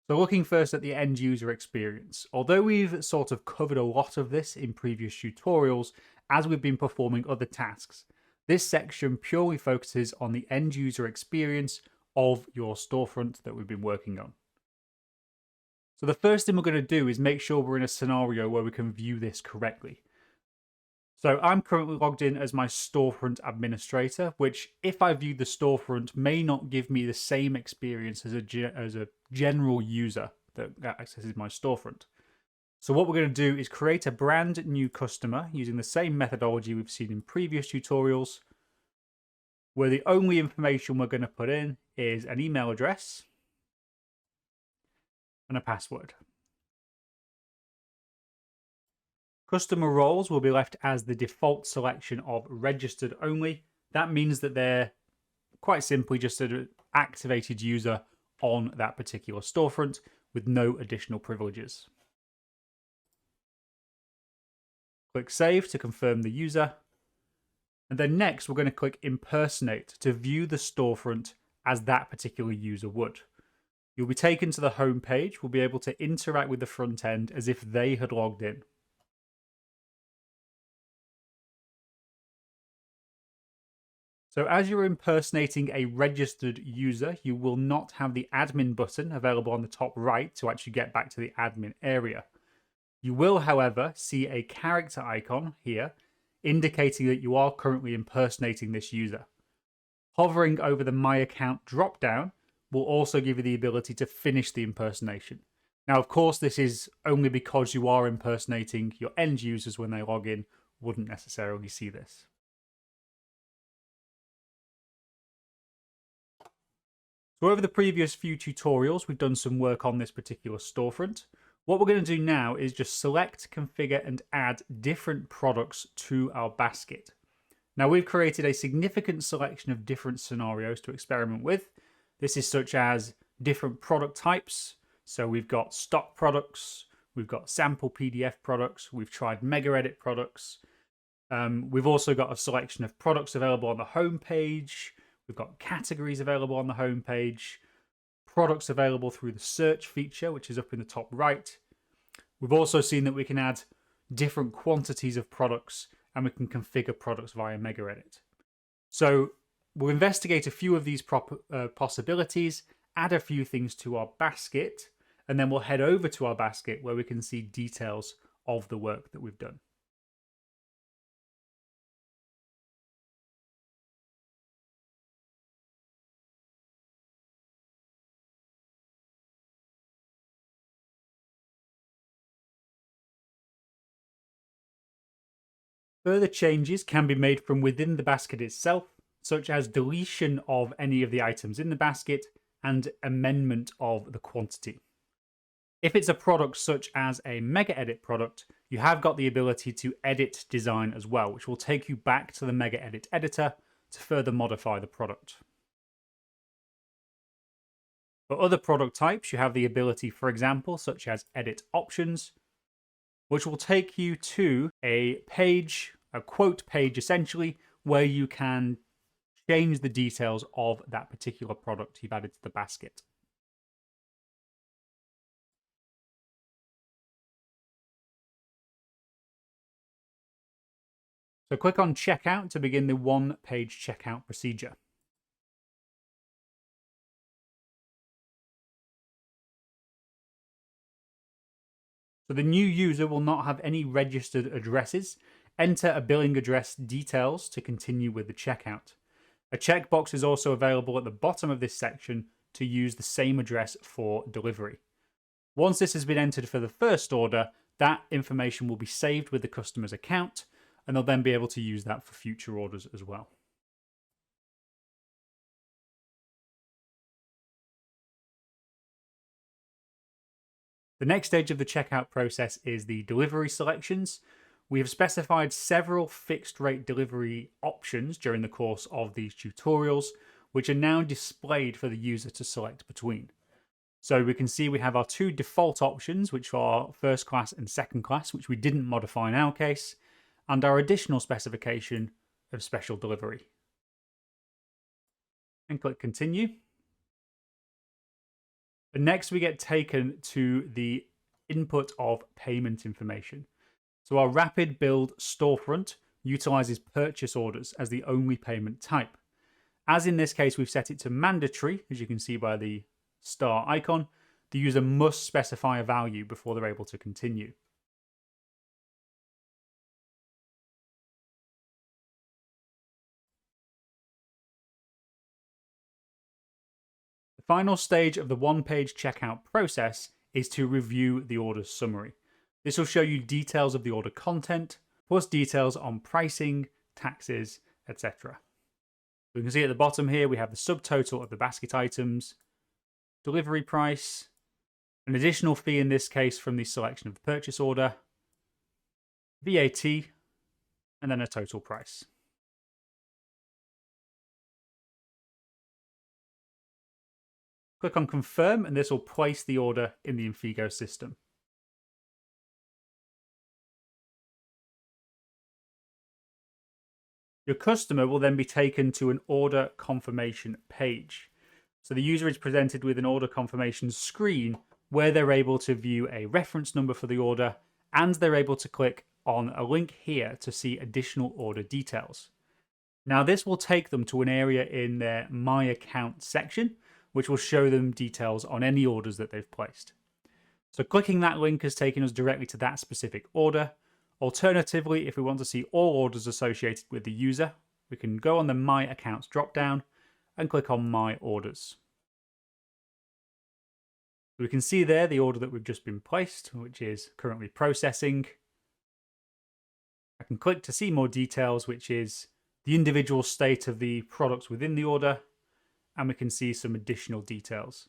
So looking first at the end user experience, although we've sort of covered a lot of this in previous tutorials as we've been performing other tasks, this section purely focuses on the end user experience of your storefront that we've been working on. So the first thing we're going to do is make sure we're in a scenario where we can view this correctly. So I'm currently logged in as my storefront administrator, which if I view the storefront may not give me the same experience as a general user that accesses my storefront. So what we're going to do is create a brand new customer using the same methodology we've seen in previous tutorials, where the only information we're going to put in is an email address and a password. Customer roles will be left as the default selection of registered only. That means that they're quite simply just an activated user on that particular storefront with no additional privileges. Click Save to confirm the user. And then next, we're going to click Impersonate to view the storefront as that particular user would. You'll be taken to the home page. We'll be able to interact with the front end as if they had logged in. So as you're impersonating a registered user, you will not have the admin button available on the top right to actually get back to the admin area. You will, however, see a character icon here indicating that you are currently impersonating this user. Hovering over the My Account drop-down will also give you the ability to finish the impersonation. Now, of course, this is only because you are impersonating your end users when they log in, wouldn't necessarily see this. So over the previous few tutorials, we've done some work on this particular storefront. What we're going to do now is just select, configure, and add different products to our basket. Now we've created a significant selection of different scenarios to experiment with. This is such as different product types. So we've got stock products, we've got sample PDF products, we've tried mega edit products. We've also got a selection of products available on the home page. We've got categories available on the home page, products available through the search feature, which is up in the top right. We've also seen that we can add different quantities of products and we can configure products via mega edit. So we'll investigate a few of these possibilities, add a few things to our basket, and then we'll head over to our basket where we can see details of the work that we've done. Further changes can be made from within the basket itself, such as deletion of any of the items in the basket and amendment of the quantity. If it's a product such as a mega edit product, you have got the ability to edit design as well, which will take you back to the mega edit editor to further modify the product. For other product types, you have the ability, for example, such as edit options, which will take you to a page, a quote page essentially, where you can change the details of that particular product you've added to the basket. So click on Checkout to begin the one-page checkout procedure. So the new user will not have any registered addresses. Enter a billing address details to continue with the checkout. A checkbox is also available at the bottom of this section to use the same address for delivery. Once this has been entered for the first order, that information will be saved with the customer's account, and they'll then be able to use that for future orders as well. The next stage of the checkout process is the delivery selections. We have specified several fixed rate delivery options during the course of these tutorials, which are now displayed for the user to select between. So we can see we have our two default options, which are first class and second class, which we didn't modify in our case, and our additional specification of special delivery. And click continue. But next we get taken to the input of payment information. So our rapid build storefront utilizes purchase orders as the only payment type. As in this case, we've set it to mandatory, as you can see by the star icon. The user must specify a value before they're able to continue. The final stage of the one-page checkout process is to review the order summary. This will show you details of the order content, plus details on pricing, taxes, etc. We can see at the bottom here, we have the subtotal of the basket items, delivery price, an additional fee in this case from the selection of the purchase order, VAT, and then a total price. Click on confirm and this will place the order in the Infigo system. Your customer will then be taken to an order confirmation page. So the user is presented with an order confirmation screen where they're able to view a reference number for the order, and they're able to click on a link here to see additional order details. Now this will take them to an area in their My Account section, which will show them details on any orders that they've placed. So clicking that link has taken us directly to that specific order. Alternatively, if we want to see all orders associated with the user, we can go on the My Accounts dropdown and click on My Orders. We can see there the order that we've just been placed, which is currently processing. I can click to see more details, which is the individual state of the products within the order, and we can see some additional details.